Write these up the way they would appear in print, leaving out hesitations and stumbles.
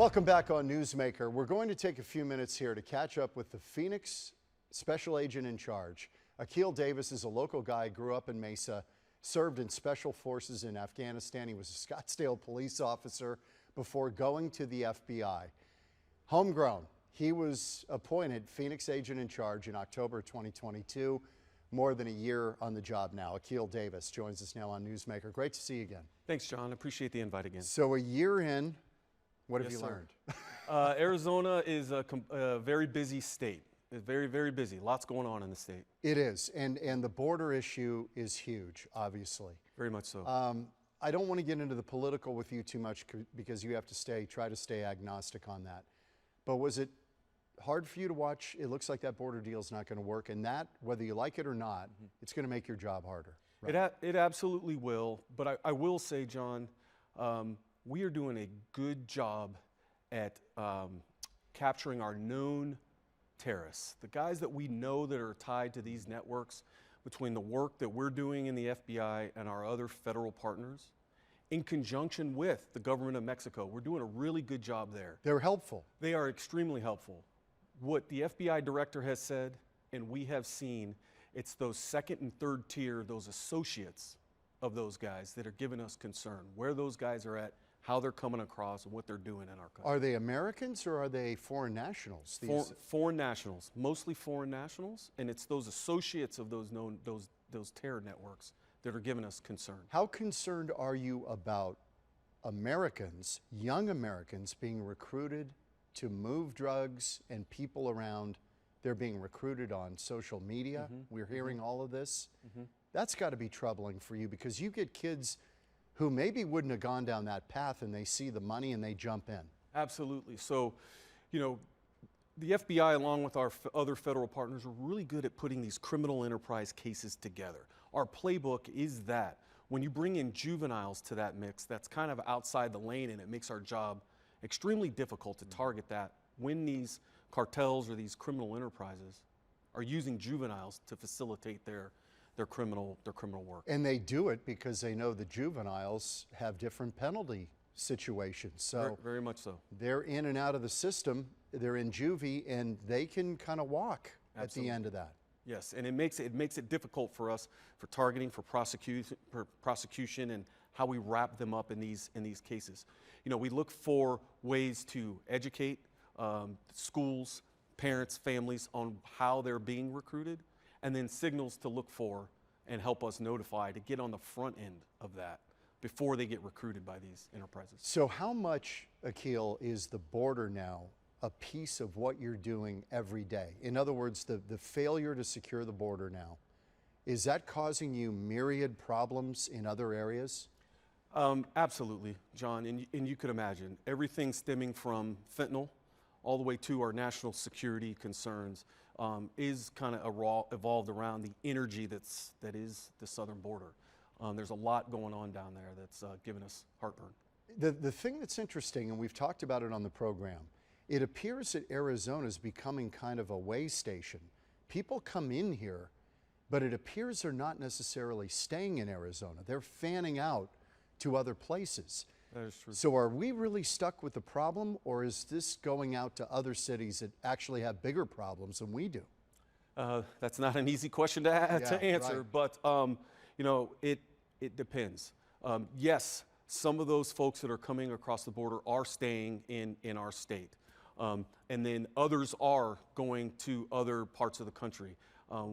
Welcome back on Newsmaker. We're going to take a few minutes here to catch up with the Phoenix special agent in charge. Akil Davis is a local guy, grew up in Mesa, served in special forces in Afghanistan. He was a Scottsdale police officer before going to the FBI. Homegrown, he was appointed Phoenix agent in charge in October 2022. More than a year on the job now. Akil Davis joins us now on Newsmaker. Great to see you again. Thanks, John. Appreciate the invite again. So a year in, what have you learned? Arizona is a very busy state. It's very, very busy. Lots going on in the state. It is, and the border issue is huge, obviously. Very much so. I don't want to get into the political with you too much because you have to try to stay agnostic on that. But was it hard for you to watch? It looks like that border deal is not going to work, and that, whether you like it or not, it's going to make your job harder. Right? It absolutely will. But I will say, John, we are doing a good job at capturing our known terrorists, the guys that we know that are tied to these networks, between the work that we're doing in the FBI and our other federal partners, in conjunction with the government of Mexico. We're doing a really good job there. They're helpful. They are extremely helpful. What the FBI director has said, and we have seen, it's those second and third tier, those associates of those guys that are giving us concern, where those guys are at, how they're coming across, and what they're doing in our country. Are they Americans or are they foreign nationals? Foreign nationals, mostly foreign nationals, and it's those associates of those terror networks that are giving us concern. How concerned are you about Americans, young Americans, being recruited to move drugs and people around? They're being recruited on social media. We're hearing all of this. That's got to be troubling for you because you get kids who maybe wouldn't have gone down that path and they see the money and they jump in. Absolutely. So, you know, the FBI, along with our other federal partners, are really good at putting these criminal enterprise cases together. Our playbook is that. When you bring in juveniles to that mix, that's kind of outside the lane, and it makes our job extremely difficult to target that when these cartels or these criminal enterprises are using juveniles to facilitate their criminal work. And they do it because they know the juveniles have different penalty situations. So very much so. They're in and out of the system. They're in juvie, and they can kind of walk at the end of that. Yes, and it makes it difficult for us for targeting, for prosecution, and how we wrap them up in these cases. You know, we look for ways to educate schools, parents, families on how they're being recruited, and then signals to look for and help us notify to get on the front end of that before they get recruited by these enterprises. So how much, Akil, is the border now a piece of what you're doing every day? In other words, the failure to secure the border now, is that causing you myriad problems in other areas? Absolutely, John, and you could imagine everything stemming from fentanyl all the way to our national security concerns is kind of evolved around the energy that is the southern border. There's a lot going on down there that's given us heartburn. The thing that's interesting, and we've talked about it on the program, it appears that Arizona is becoming kind of a way station. People come in here, but it appears they're not necessarily staying in Arizona. They're fanning out to other places. That is true. So are we really stuck with the problem, or is this going out to other cities that actually have bigger problems than we do? That's not an easy question to answer, right. But you know, it depends. Yes, some of those folks that are coming across the border are staying in our state, and then others are going to other parts of the country.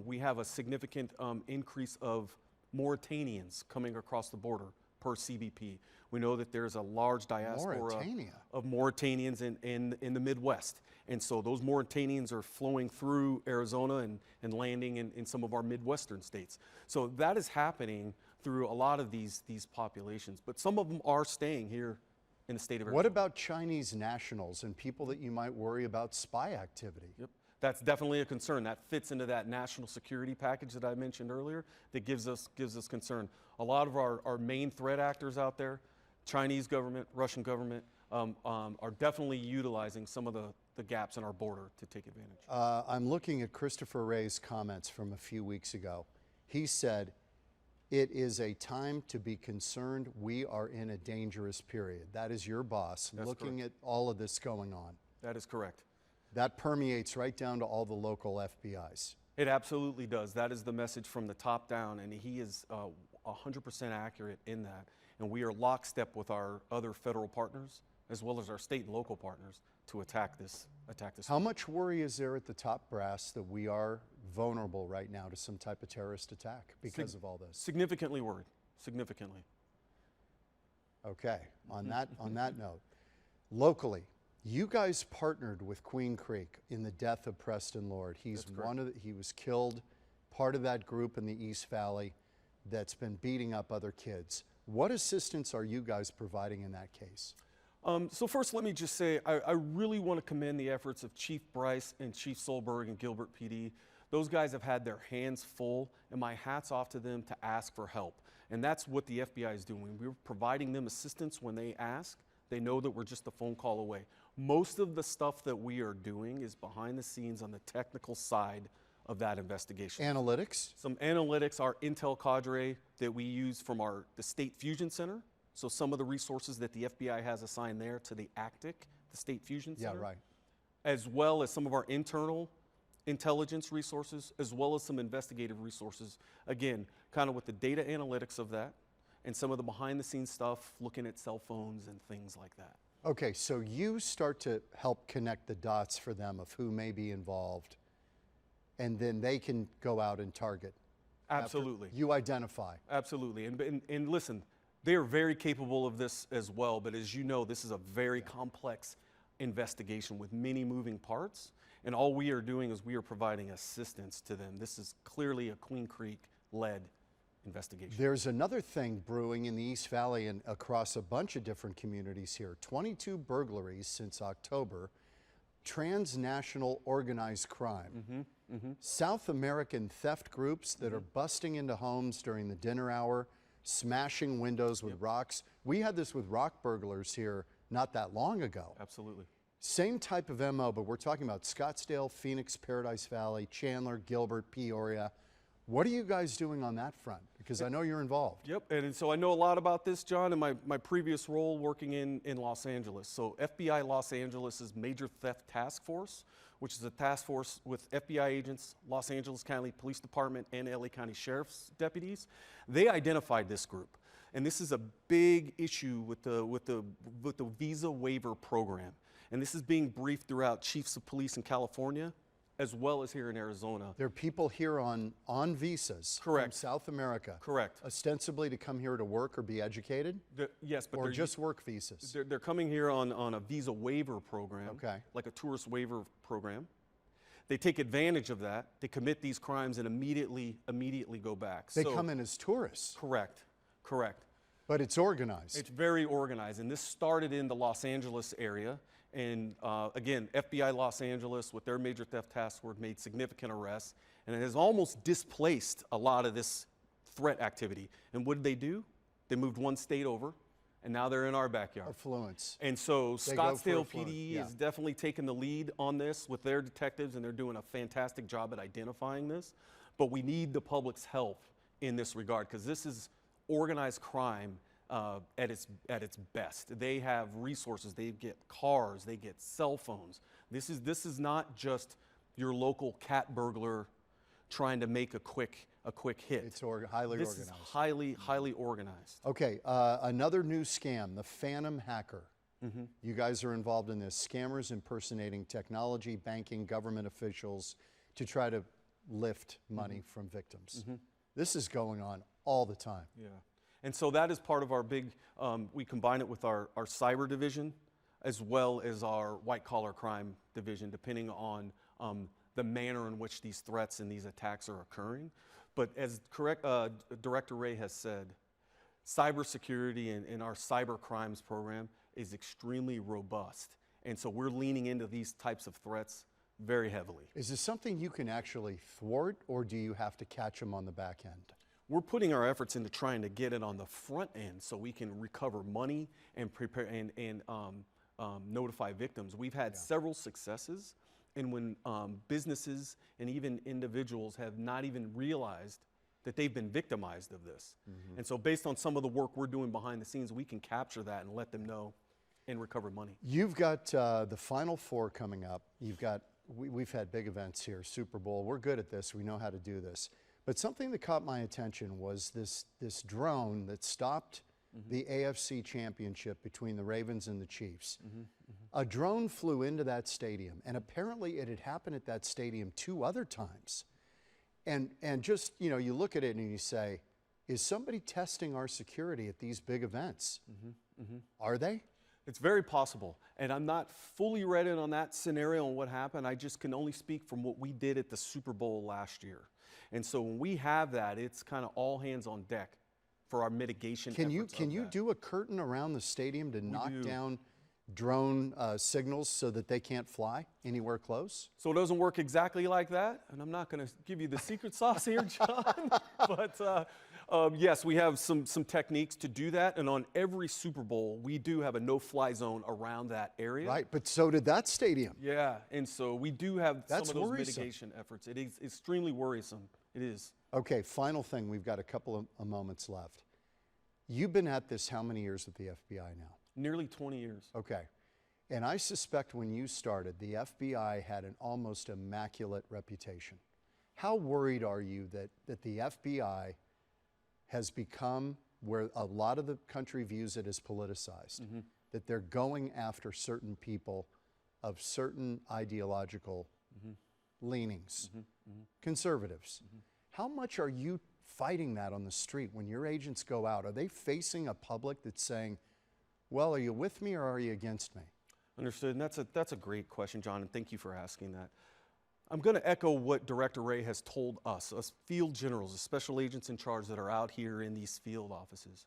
We have a significant increase of Mauritanians coming across the border per CBP. We know that there's a large diaspora of Mauritanians in the Midwest. And so those Mauritanians are flowing through Arizona and landing in some of our Midwestern states. So that is happening through a lot of these populations. But some of them are staying here in the state of Arizona. What about Chinese nationals and people that you might worry about spy activity? Yep. That's definitely a concern. That fits into that national security package that I mentioned earlier that gives us concern. A lot of our main threat actors out there, Chinese government, Russian government, are definitely utilizing some of the gaps in our border to take advantage. I'm looking at Christopher Wray's comments from a few weeks ago. He said, It is a time to be concerned. We are in a dangerous period. That is your boss looking at all of this going on. That is correct. That permeates right down to all the local FBIs. It absolutely does. That is the message from the top down, and he is 100% accurate in that. And we are lockstep with our other federal partners, as well as our state and local partners, to attack this. How much worry is there at the top brass that we are vulnerable right now to some type of terrorist attack because of all this? Significantly worried. Significantly. Okay. On that note, locally, you guys partnered with Queen Creek in the death of Preston Lord. He was killed, part of that group in the East Valley that's been beating up other kids. What assistance are you guys providing in that case? So first, let me just say, I really want to commend the efforts of Chief Bryce and Chief Solberg and Gilbert PD. Those guys have had their hands full, and my hat's off to them to ask for help. And that's what the FBI is doing. We're providing them assistance when they ask. They know that we're just a phone call away. Most of the stuff that we are doing is behind the scenes on the technical side of that investigation. Analytics? Some analytics, our intel cadre that we use from the State Fusion Center. So some of the resources that the FBI has assigned there to the ACTIC, the State Fusion Center. Yeah, right. As well as some of our internal intelligence resources, as well as some investigative resources. Again, kind of with the data analytics of that and some of the behind the scenes stuff, looking at cell phones and things like that. Okay, so you start to help connect the dots for them of who may be involved, and then they can go out and target. Absolutely. You identify. Absolutely. And listen, they are very capable of this as well, but as you know, this is a very complex investigation with many moving parts, and all we are doing is we are providing assistance to them. This is clearly a Queen Creek-led investigation. There's another thing brewing in the East Valley and across a bunch of different communities here. 22 burglaries since October, transnational organized crime. South American theft groups that are busting into homes during the dinner hour, smashing windows with rocks. We had this with rock burglars here not that long ago. Absolutely. Same type of MO, but we're talking about Scottsdale, Phoenix, Paradise Valley, Chandler, Gilbert, Peoria. What are you guys doing on that front? Because I know you're involved. Yep, and so I know a lot about this, John, in my previous role working in Los Angeles. So FBI Los Angeles' Major Theft Task Force, which is a task force with FBI agents, Los Angeles County Police Department, and LA County Sheriff's deputies. They identified this group. And this is a big issue with the visa waiver program. And this is being briefed throughout chiefs of police in California, as well as here in Arizona. There are people here on visas Correct. from South America. Correct. Ostensibly to come here to work or be educated? Yes, but or they're just work visas? They're coming here on a visa waiver program, Okay. like a tourist waiver program. They take advantage of that. They commit these crimes and immediately go back. They come in as tourists. Correct. But it's organized. It's very organized, and this started in the Los Angeles area. And again, FBI Los Angeles, with their Major Theft Task Force, made significant arrests, and it has almost displaced a lot of this threat activity. And what did they do? They moved one state over, and now they're in our backyard. Affluence. And so They go for Scottsdale affluence, PD yeah. is definitely taking the lead on this with their detectives, and they're doing a fantastic job at identifying this. But we need the public's help in this regard, because this is organized crime at its best. They have resources. They get cars. They get cell phones. This is not just your local cat burglar trying to make a quick hit. It's highly this organized. is highly organized. Okay, another new scam, the Phantom Hacker. You guys are involved in this. Scammers impersonating technology, banking, government officials to try to lift money from victims. This is going on all the time. Yeah. And so that is part of our big, we combine it with our cyber division as well as our white collar crime division, depending on the manner in which these threats and these attacks are occurring. But as Director Ray has said, cybersecurity and our cyber crimes program is extremely robust. And so we're leaning into these types of threats very heavily. Is this something you can actually thwart, or do you have to catch them on the back end? We're putting our efforts into trying to get it on the front end so we can recover money and prepare and notify victims. We've had several successes, and when businesses and even individuals have not even realized that they've been victimized of this. And so based on some of the work we're doing behind the scenes, we can capture that and let them know and recover money. You've got the Final Four coming up. We've had big events here, Super Bowl. We're good at this. We know how to do this. But something that caught my attention was this drone that stopped the AFC championship between the Ravens and the Chiefs. A drone flew into that stadium, and apparently it had happened at that stadium 2 other times. And just, you know, you look at it and you say, is somebody testing our security at these big events? Are they? It's very possible. And I'm not fully read in on that scenario and what happened. I just can only speak from what we did at the Super Bowl last year. And so when we have that, it's kind of all hands on deck for our mitigation efforts. Can you do a curtain around the stadium to knock down drone signals so that they can't fly anywhere close? So it doesn't work exactly like that, and I'm not going to give you the secret sauce here, John. But yes, we have some techniques to do that, and on every Super Bowl, we do have a no-fly zone around that area. Right, but so did that stadium. Yeah, and so we do have some of those worrisome. mitigation efforts. It is extremely worrisome. It is. Okay, final thing. We've got a couple of moments left. You've been at this how many years with the FBI now? Nearly 20 years. Okay. And I suspect when you started, the FBI had an almost immaculate reputation. How worried are you that the FBI has become, where a lot of the country views it as politicized, that they're going after certain people of certain ideological leanings, conservatives? How much are you fighting that on the street when your agents go out? Are they facing a public that's saying, well, are you with me or are you against me? Understood, and that's a great question, John, and thank you for asking that. I'm going to echo what Director Ray has told us field generals, the special agents in charge that are out here in these field offices.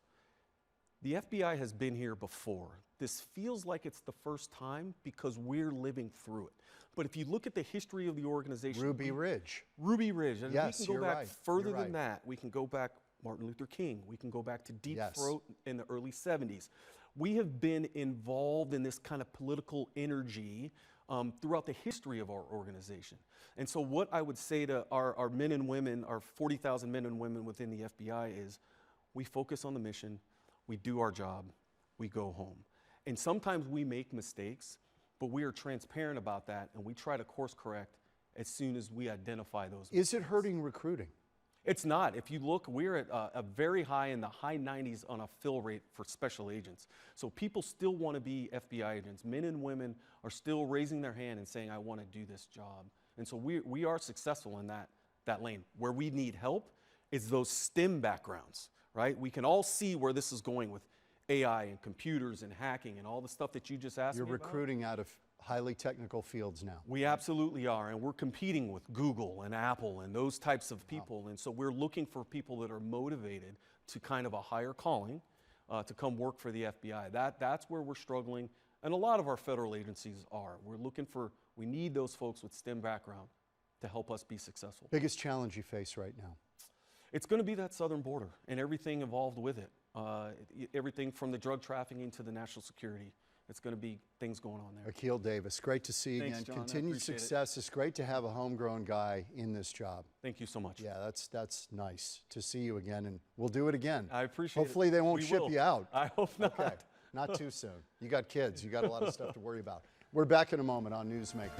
The FBI has been here before. This feels like it's the first time because we're living through it. But if you look at the history of the organization— Ruby Ridge. Ruby Ridge, and Yes, we can go you're back right. further You're than right. that. We can go back Martin Luther King. We can go back to Deep Yes. Throat in the early 70s. We have been involved in this kind of political energy throughout the history of our organization. And so what I would say to our men and women, our 40,000 men and women within the FBI is, we focus on the mission, we do our job, we go home. And sometimes we make mistakes, but we are transparent about that, and we try to course correct as soon as we identify those mistakes. Is it hurting recruiting? It's not. If you look, we're at a very high, in the high 90s on a fill rate for special agents. So people still want to be FBI agents. Men and women are still raising their hand and saying, I want to do this job. And so we are successful in that lane. Where we need help is those STEM backgrounds, right? We can all see where this is going with AI and computers and hacking and all the stuff that you just asked me You're about. recruiting out of highly technical fields now. We absolutely are, and we're competing with Google and Apple and those types of people. And so we're looking for people that are motivated to kind of a higher calling to come work for the FBI. That's where we're struggling, and a lot of our federal agencies are. We need those folks with STEM background to help us be successful. Biggest challenge you face right now? It's going to be that southern border and everything involved with it. Everything from the drug trafficking to the national security. It's going to be things going on there. Akil Davis, great to see you Thanks, again. John. I Continued appreciate it. success. It's great to have a homegrown guy in this job. Thank you so much. Yeah, that's nice to see you again, and we'll do it again. I appreciate it. Hopefully they won't We ship will. you out. I hope not. Okay, not too soon. You got kids. You got a lot of stuff to worry about. We're back in a moment on Newsmaker.